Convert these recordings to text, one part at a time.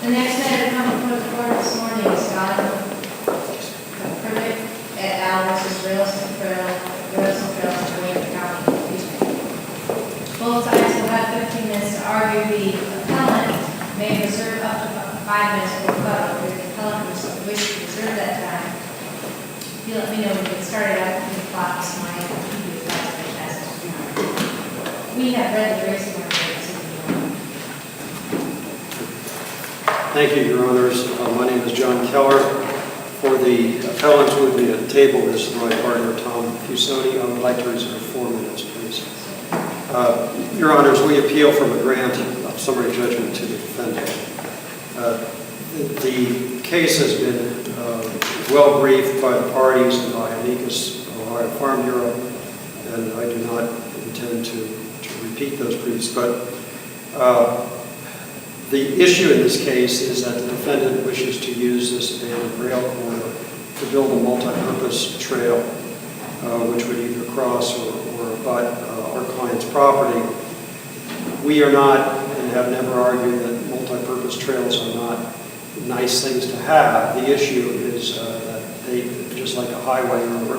The next matter to come before the court this morning is Koprivec et al. Versus Rails and Trails in Wayne County. Both sides will have 15 minutes to argue. The appellant may reserve up to 5 minutes for rebuttal. If the appellant wishes to reserve that time, you let me know when you get started. I can keep the clock so my computer is fantastic. We have read the racing order. Thank you, Your Honors. My name is John Keller. For the appellants with me at the table is my partner, Tom Fusoni. I would like to reserve 4 minutes, please. Your Honors, we appeal from a grant of summary judgment to the defendant. The case has been well briefed by the parties and by amicus Ohio Farm Bureau, and I do not intend to repeat those briefs, but the issue in this case is that the defendant wishes to use this abandoned rail corridor to build a multi-purpose trail, which would either cross or abut our client's property. We are not and have never argued that multi-purpose trails are not nice things to have. The issue is that they, just like a highway or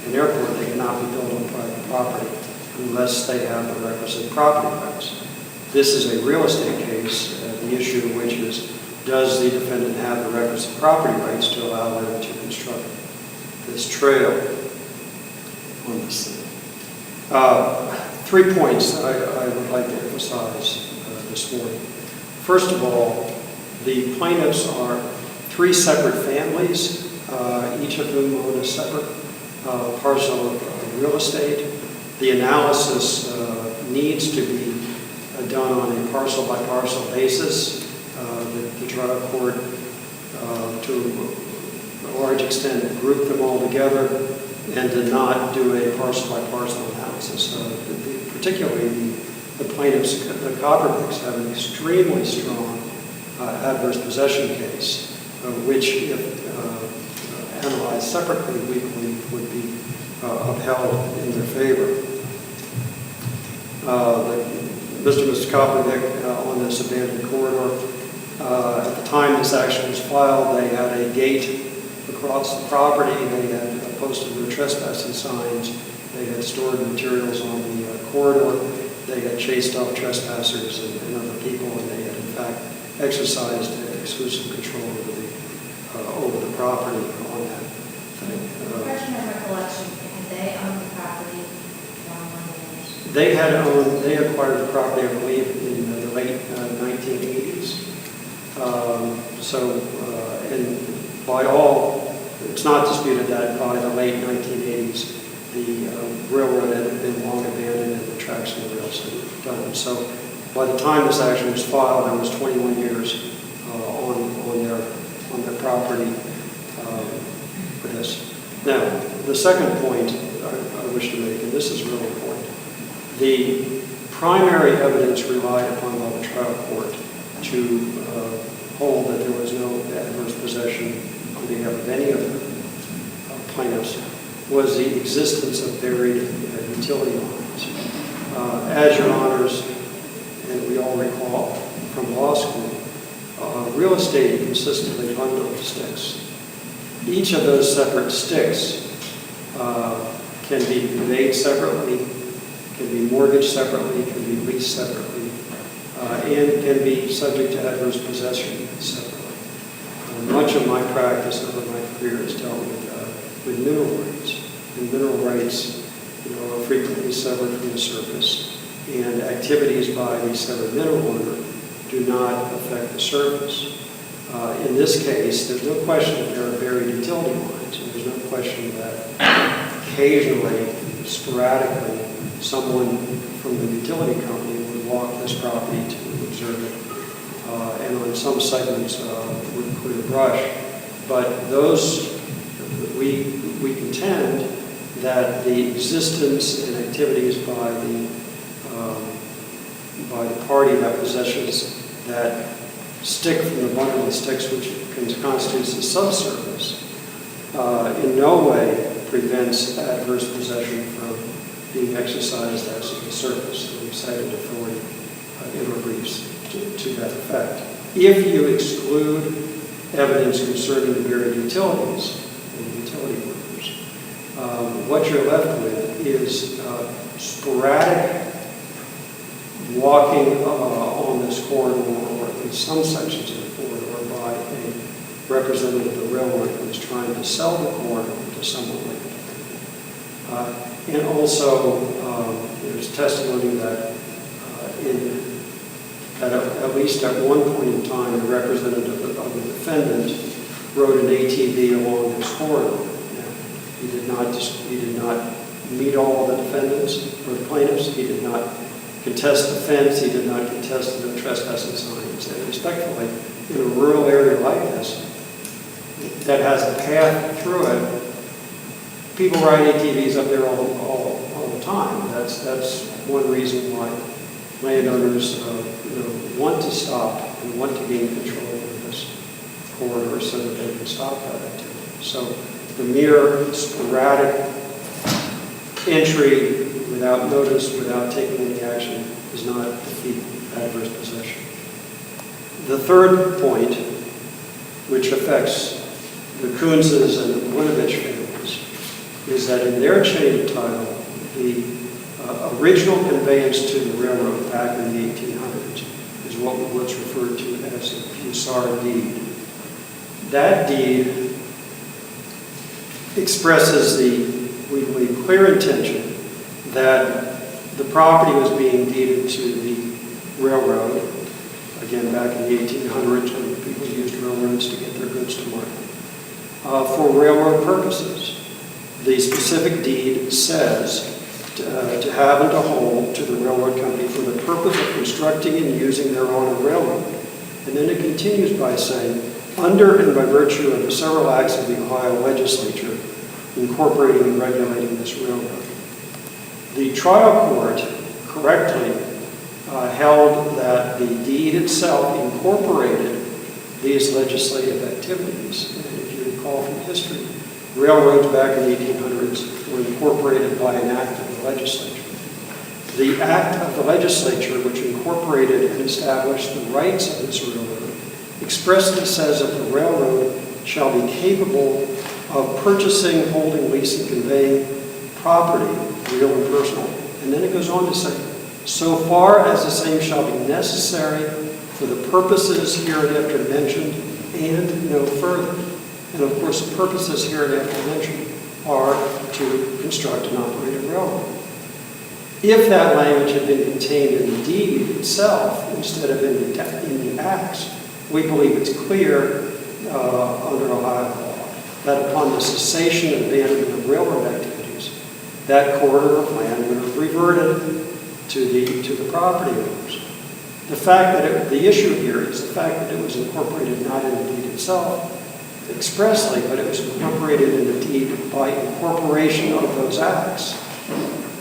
an airport, they cannot be built on private property unless they have the requisite property rights. This is a real estate case, the issue of which is, does the defendant have the requisite property rights to allow them to construct this trail on this thing? 3 points I would like to emphasize this morning. First of all, the plaintiffs are 3 separate families, each of whom own a separate parcel of real estate. The analysis needs to be done on a parcel-by-parcel basis. The trial court, to a large extent, grouped them all together and did not do a parcel-by-parcel analysis. Particularly, the plaintiffs, the Koprivec, have an extremely strong adverse possession case, which, if analyzed separately, we believe would be upheld in their favor. Mr. and Mrs. Koprivec on this abandoned corridor. At the time this action was filed, they had a gate across the property. They had posted no trespassing signs. They had stored materials on the corridor. They had chased off trespassers and other people, and they had, in fact, exercised exclusive control over the property on that thing. Question of recollection, had they owned the property? They acquired the property, I believe, in the late 1980s. And by all, it's not disputed that by the late 1980s, the railroad had been long abandoned and the tracks and the rails had done. So by the time this action was filed, there was 21 years on their property for this. Now, the second point I wish to make, and this is really important, the primary evidence relied upon by the trial court to hold that there was no adverse possession on behalf of any of the plaintiffs was the existence of buried utility lines. As Your Honors, and we all recall from law school, real estate consists of a bundle of sticks. Each of those separate sticks can be conveyed separately, can be mortgaged separately, can be leased separately, and can be subject to adverse possession separately. Much of my practice over my career has dealt with mineral rights, and mineral rights, are frequently severed from the surface, and activities by the severed mineral owner do not affect the surface. In this case, there's no question that there are buried utility lines, and there's no question that occasionally, sporadically, someone from the utility company would walk this property to observe it, and on some segments would clear brush. But those, we contend that the existence and activities by the party that possesses that stick from the bundle of sticks, which constitutes the subsurface, in no way prevents adverse possession from being exercised as to the surface. We've cited authority in our briefs to that effect. If you exclude evidence concerning the buried utilities and utility workers, what you're left with is sporadic walking on this corridor, or at least some sections of the corridor, by a representative of the railroad who's trying to sell the corridor to someone like that. And also, there's testimony that at least at one point in time, a representative of the defendant rode an ATV along this corridor. Now, he did not meet all of the defendants or the plaintiffs. He did not contest the fence. He did not contest the trespassing signs. And respectfully, in a rural area like this, that has a path through it, people ride ATVs up there all the time. That's one reason why landowners want to stop and want to gain control of this corridor so that they can stop that activity. So the mere sporadic entry without notice, without taking any action, does not defeat adverse possession. The third point, which affects the Kunzes and the Winovich families, is that in their chain of title, the original conveyance to the railroad back in the 1800s is what's referred to as a Pusar deed. That deed expresses we believe, clear intention that the property was being deeded to the railroad, again back in the 1800s when people used railroads to get their goods to market, for railroad purposes. The specific deed says to have and to hold to the railroad company for the purpose of constructing and using their own railroad. And then it continues by saying, under and by virtue of the several acts of the Ohio legislature incorporating and regulating this railroad. The trial court correctly held that the deed itself incorporated these legislative activities. And if you recall from history, railroads back in the 1800s were incorporated by an act of the legislature. The act of the legislature, which incorporated and established the rights of this railroad, expressly says that the railroad shall be capable of purchasing, holding, leasing, conveying property, real and personal. And then it goes on to say, so far as the same shall be necessary for the purposes hereinafter mentioned and no further. And of course, the purposes hereinafter mentioned are to construct and operate a railroad. If that language had been contained in the deed itself instead of in the acts, we believe it's clear under Ohio law that upon the cessation and abandonment of railroad activities, that corridor of land would have reverted to the property owners. The fact that the issue here is the fact that it was incorporated not in the deed itself expressly, but it was incorporated in the deed by incorporation of those acts,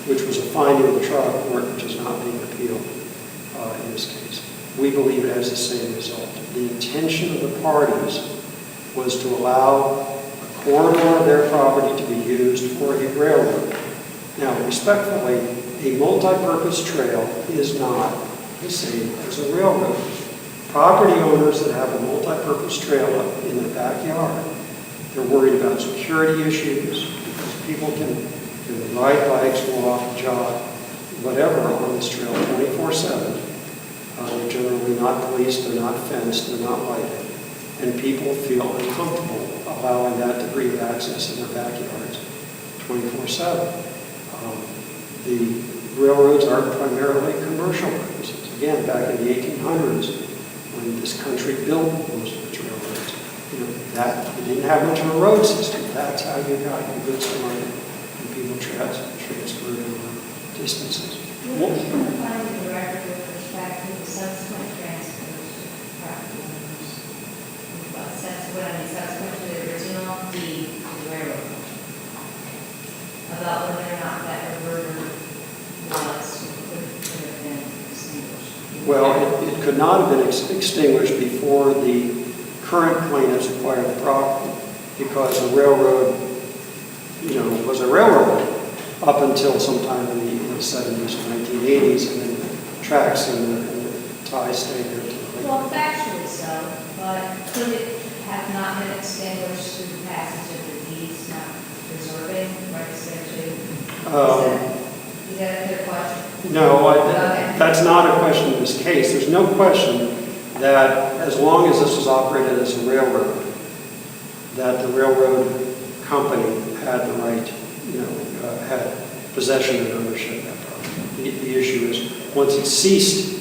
which was a finding of the trial court, which is not being appealed in this case. We believe it has the same result. The intention of the parties was to allow a corridor of their property to be used for a railroad. Now, respectfully, a multi-purpose trail is not the same as a railroad. Property owners that have a multi-purpose trail up in their backyard, they're worried about security issues because people can ride bikes, walk, jog, whatever on this trail 24/7. They're generally not policed, they're not fenced, they're not lighted. And people feel uncomfortable allowing that degree of access in their backyards 24/7. The railroads are primarily commercial purposes. Again, back in the 1800s, when this country built most of its railroads, that you didn't have much of a road system. That's how you got your goods to market and people transferred over distances. What was you find in the record with respect to the subsequent transfers to property owners? Subsequent to the original deed to the railroad? About whether or not that reverter was could have been extinguished? Well, it could not have been extinguished before the current plaintiffs acquired the property because the railroad, was a railroad up until sometime in the 70s and 1980s, and then the tracks and the ties stayed there. Well, factually so, but could it have not been extinguished through the passage of the deeds, not preserving rights thereto? Is that a clear question? No, Okay. that's not a question in this case. There's no question that as long as this was operated as a railroad, that the railroad company had the right, had possession and ownership of that property. The issue is, once it ceased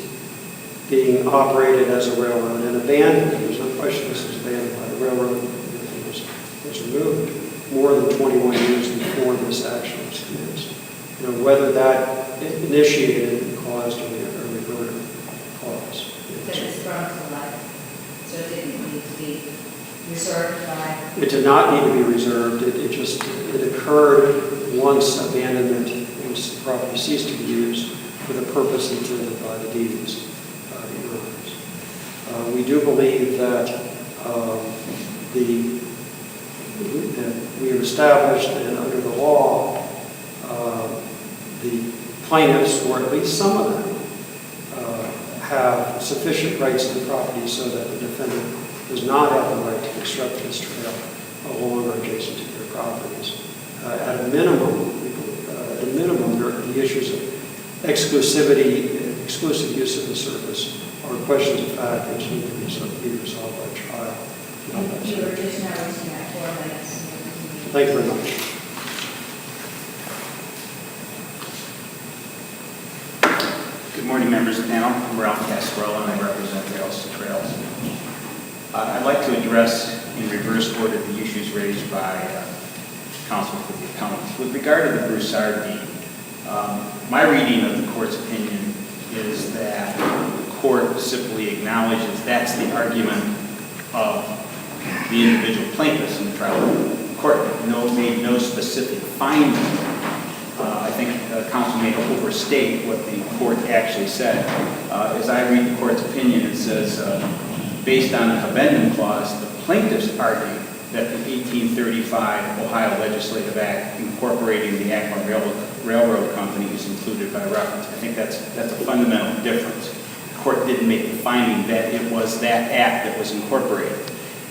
being operated as a railroad and abandoned, there's no question this was abandoned by the railroad, it was removed more than 21 years before this action was commenced. Whether that initiated and caused a reverter cause. So it's thrown to the light, so it didn't need to be reserved by... It did not need to be reserved. It occurred once abandonment, once the property ceased to be used for the purpose intended by the deeds of the owners. We do believe that that we have established, and under the law, the plaintiffs, or at least some of them, have sufficient rights to the property so that the defendant does not have the right to construct this trail along or adjacent to their properties. At a minimum, the issues of exclusivity and exclusive use of the surface are questions of fact which need to be resolved by trial. You were just now reaching that 4 minutes. Thank you very much. Good morning, members of the panel. I'm Ralph Cascarella, and I represent Rails to Trails. I'd like to address in reverse order the issues raised by counsel for the appellants. With regard to the Broussard deed, my reading of the court's opinion is that the court simply acknowledges that's the argument of the individual plaintiffs in the trial. The court made no specific finding. I think counsel may overstate what the court actually said. As I read the court's opinion, it says, based on the Habendum Clause, the plaintiffs argue that the 1835 Ohio Legislative Act incorporating the Akron Railroad Company is included by reference. I think that's a fundamental difference. The court didn't make the finding that it was that act that was incorporated.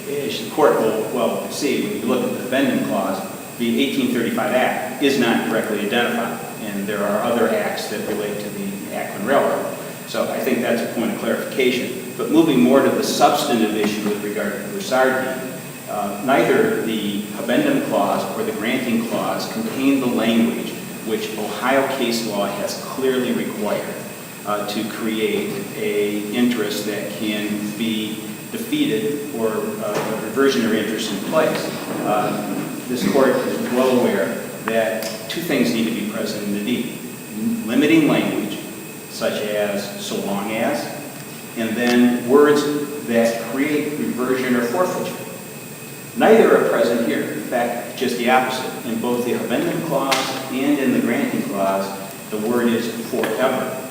As the court will see, when you look at the Habendum Clause, the 1835 Act is not directly identified, and there are other acts that relate to the Akron Railroad. So I think that's a point of clarification. But moving more to the substantive issue with regard to the Broussard deed, neither the Habendum Clause or the Granting Clause contain the language which Ohio case law has clearly required to create an interest that can be defeated or a reversionary interest in place. This court is well aware that two things need to be present in the deed. Limiting language, such as so long as, and then words that create reversion or forfeiture. Neither are present here. In fact, just the opposite. In both the Habendum Clause and in the Granting Clause, the word is forever.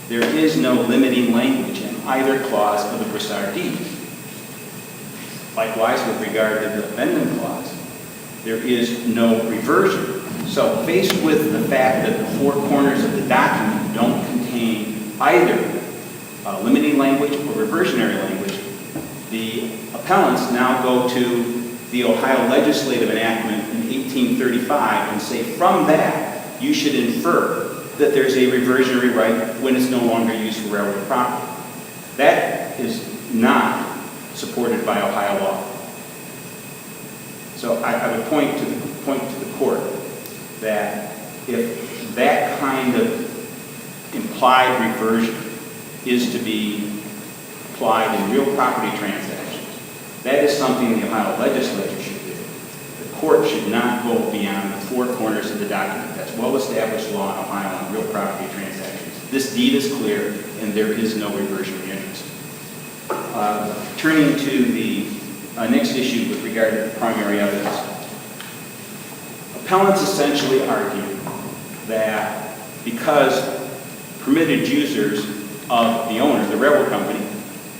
There is no limiting language in either clause of the Broussard deed. Likewise, with regard to the Habendum Clause, there is no reversion. So faced with the fact that the four corners of the document don't contain either limiting language or reversionary language, the appellants now go to the Ohio legislative enactment in 1835 and say from that you should infer that there's a reversionary right when it's no longer used for railroad property. That is not supported by Ohio law. So I would point to the court that if that kind of implied reversion is to be applied in real property transactions, that is something the Ohio legislature should do. The court should not go beyond the four corners of the document. That's well-established law in Ohio on real property transactions. This deed is clear, and there is no reversionary interest. Turning to the next issue with regard to the primary evidence. Appellants essentially argue that because permitted users of the owner, the railroad company,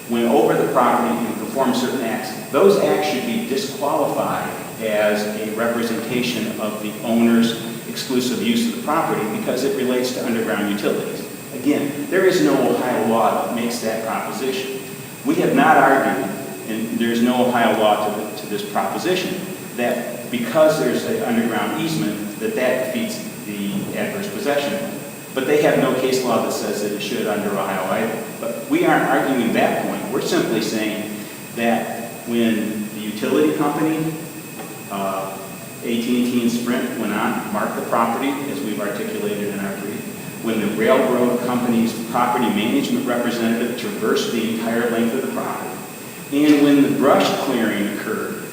went over the property and performed certain acts, those acts should be disqualified as a representation of the owner's exclusive use of the property because it relates to underground utilities. Again, there is no Ohio law that makes that proposition. We have not argued, and there's no Ohio law to this proposition, that because there's an underground easement, that defeats the adverse possession. But they have no case law that says that it should under Ohio either. But we aren't arguing that point. We're simply saying that when the utility company, AT&T and Sprint went on, marked the property, as we've articulated in our brief, when the railroad company's property management representative traversed the entire length of the property, and when the brush clearing occurred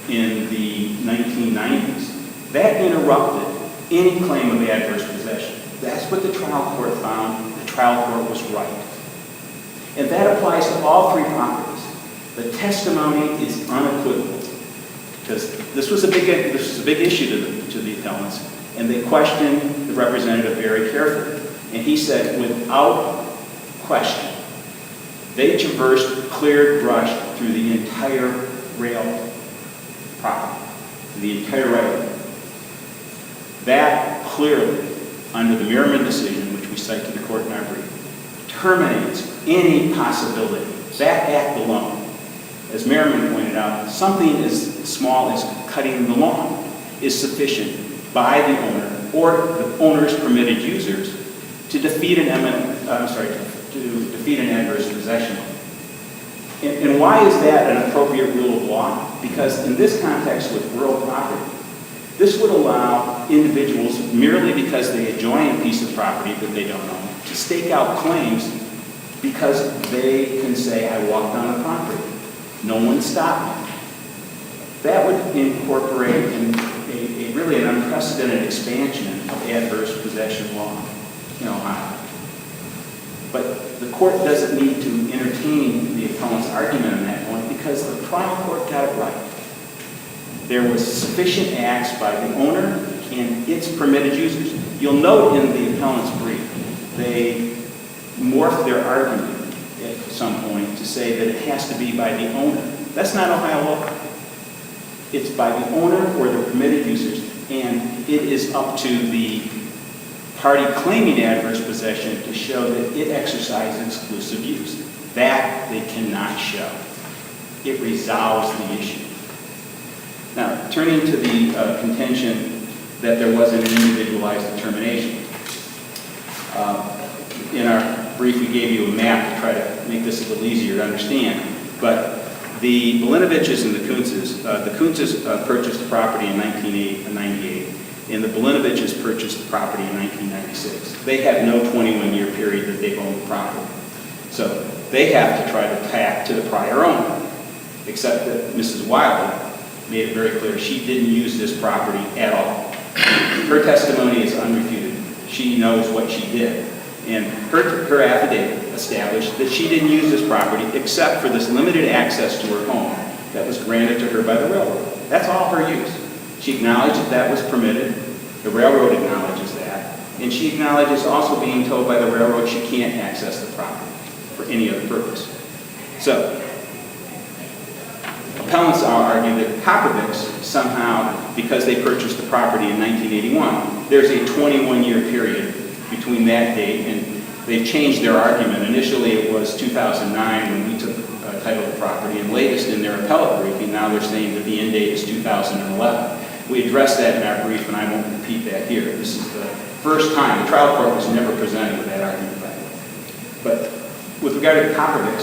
in the 1990s, that interrupted any claim of adverse possession. That's what the trial court found. The trial court was right. And that applies to all three properties. The testimony is unequivocal, because this was a big issue to the appellants, and they questioned the representative very carefully. And he said, without question, they traversed cleared brush through the entire rail property, the entire railroad. That clearly, under the Merriman decision, which we cite to the court in our brief, terminates any possibility. That act alone, as Merriman pointed out, something as small as cutting the lawn is sufficient by the owner or the owner's permitted users to defeat an adverse possession. And why is that an appropriate rule of law? Because in this context with rural property, this would allow individuals, merely because they adjoin a piece of property that they don't own, to stake out claims because they can say, I walked on the property. No one stopped me. That would incorporate really an unprecedented expansion of adverse possession law in Ohio. But the court doesn't need to entertain the appellant's argument on that point because the trial court got it right. There was sufficient acts by the owner and its permitted users. You'll note in the appellant's brief, they morphed their argument at some point to say that it has to be by the owner. That's not Ohio law. It's by the owner or the permitted users, and it is up to the party claiming adverse possession to show that it exercised exclusive use. That they cannot show. It resolves the issue. Now, turning to the contention that there wasn't an individualized determination. In our brief, we gave you a map to try to make this a little easier to understand. But the Belinoviches and the Kuntzes purchased the property in 1998, and the Belinoviches purchased the property in 1996. They have no 21-year period that they've owned the property. So they have to try to tack to the prior owner, except that Mrs. Wiley made it very clear she didn't use this property at all. Her testimony is unrefuted. She knows what she did. And her affidavit established that she didn't use this property except for this limited access to her home that was granted to her by the railroad. That's all her use. She acknowledged that that was permitted. The railroad acknowledges that. And she acknowledges also being told by the railroad she can't access the property for any other purpose. So, appellants argue that Koprivec somehow, because they purchased the property in 1981, there's a 21-year period between that date, and they've changed their argument. Initially, it was 2009 when we took title of the property, and latest in their appellate briefing, now they're saying that the end date is 2011. We addressed that in our brief, and I won't repeat that here. This is the first time. The trial court was never presented with that argument, by the way. But with regard to Koprivec,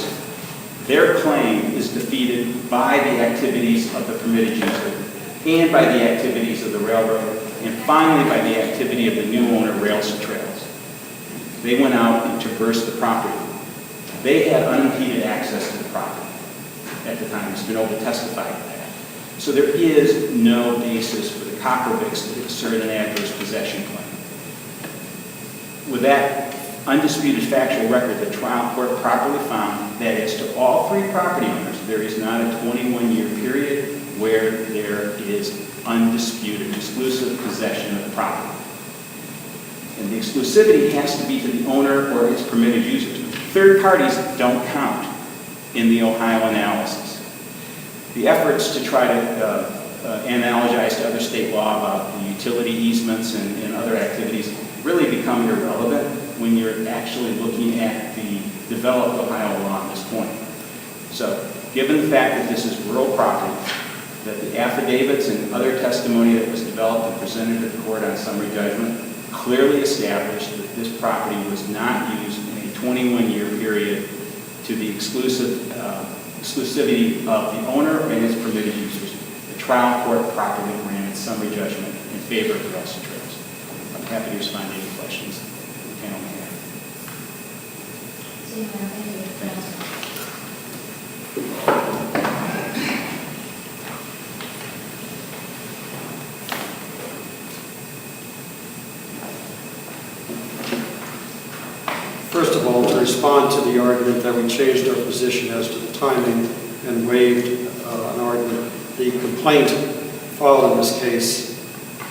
their claim is defeated by the activities of the permitted user and by the activities of the railroad, and finally by the activity of the new owner, Rails and Trails. They went out and traversed the property. They had unimpeded access to the property at the time. It's been able to testify to that. So there is no basis for the Koprivecs to assert an adverse possession claim. With that undisputed factual record, the trial court properly found that as to all three property owners, there is not a 21-year period where there is undisputed exclusive possession of the property. And the exclusivity has to be to the owner or its permitted users. Third parties don't count in the Ohio analysis. The efforts to try to analogize to other state law about the utility easements and other activities really become irrelevant when you're actually looking at the developed Ohio law at this point. So, given the fact that this is rural property, that the affidavits and other testimony that was developed and presented to the court on summary judgment clearly established that this property was not used in a 21-year period to the exclusivity of the owner and its permitted users, the trial court properly granted summary judgment in favor of Rails and Trails. I'm happy to respond to any questions the panel may have. Thank you. First of all, to respond to the argument that we changed our position as to the timing and waived an argument, the complaint filed in this case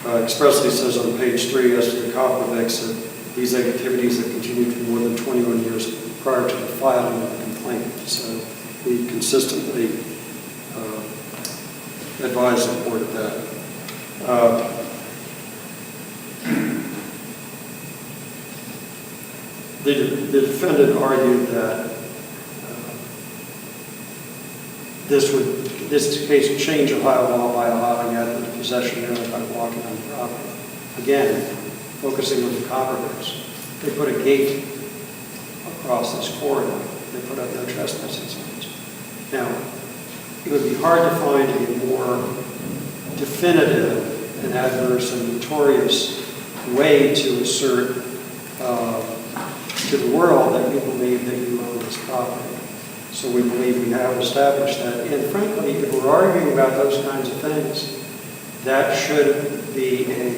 expressly says on page 3 as to the Koprivec that these activities have continued for more than 21 years prior to the filing of the complaint. So we consistently advise the court of that. The defendant argued that this case would change Ohio law by allowing adult possession merely by walking on the property. Again, focusing on the Koprivec, they put a gate across this corridor. They put up no trespassing signs. Now, it would be hard to find a more definitive and adverse and notorious way to assert to the world that you believe that you own this property. So we believe we have established that. And frankly, if we're arguing about those kinds of things, that should be a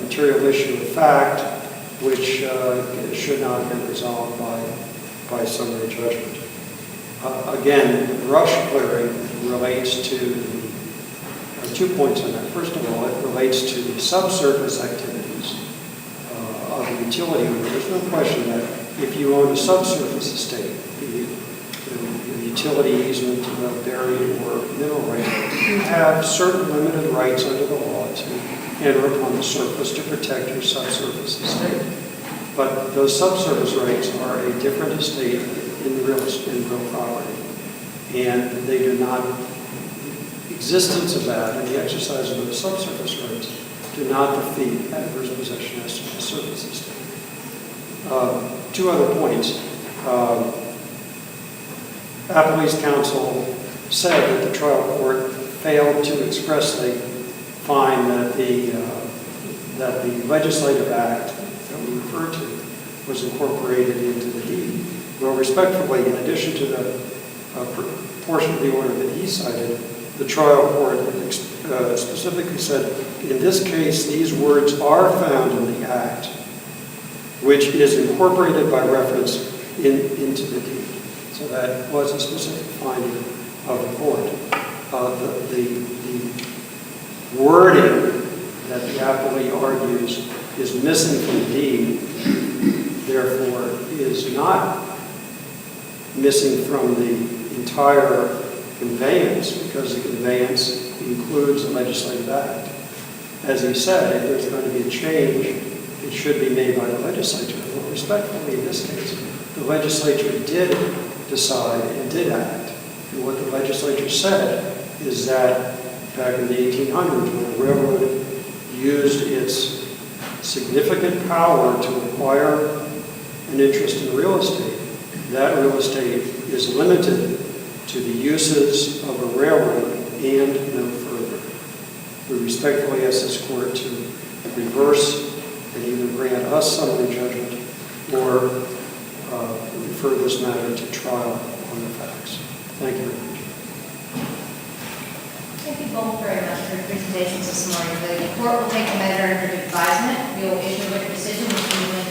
material issue of fact, which should not have been resolved by summary judgment. Again, brush clearing relates to the 2 points on that. First of all, it relates to the subsurface activities of the utility owner. There's no question that if you own a subsurface estate, the utility easement, buried or mineral right, you have certain limited rights under the law to enter upon the surface to protect your subsurface estate. But those subsurface rights are a different estate in real property. And they do not, the existence of that and the exercise of those subsurface rights do not defeat adverse possession as to the surface estate. 2 other points. Appellee's counsel said that the trial court failed to expressly find that the legislative act that we referred to was incorporated into the deed. Well, respectfully, in addition to the portion of the order that he cited, the trial court specifically said, in this case, these words are found in the act, which is incorporated by reference into the deed. So that was a specific finding of the court. The wording that the appellee argues is missing from the deed, therefore is not missing from the entire conveyance, because the conveyance includes the legislative act. As he said, if there's going to be a change, it should be made by the legislature. Well, respectfully, in this case, the legislature did decide and did act. And what the legislature said is that back in the 1800s, when the railroad used its significant power to acquire an interest in real estate, that real estate is limited to the uses of a railroad and no further. We respectfully ask this court to reverse and either grant us summary judgment or refer this matter to trial on the facts. Thank you very much. Thank you both very much for your presentations this morning. The court will take the matter under advisement. We will issue a decision as soon as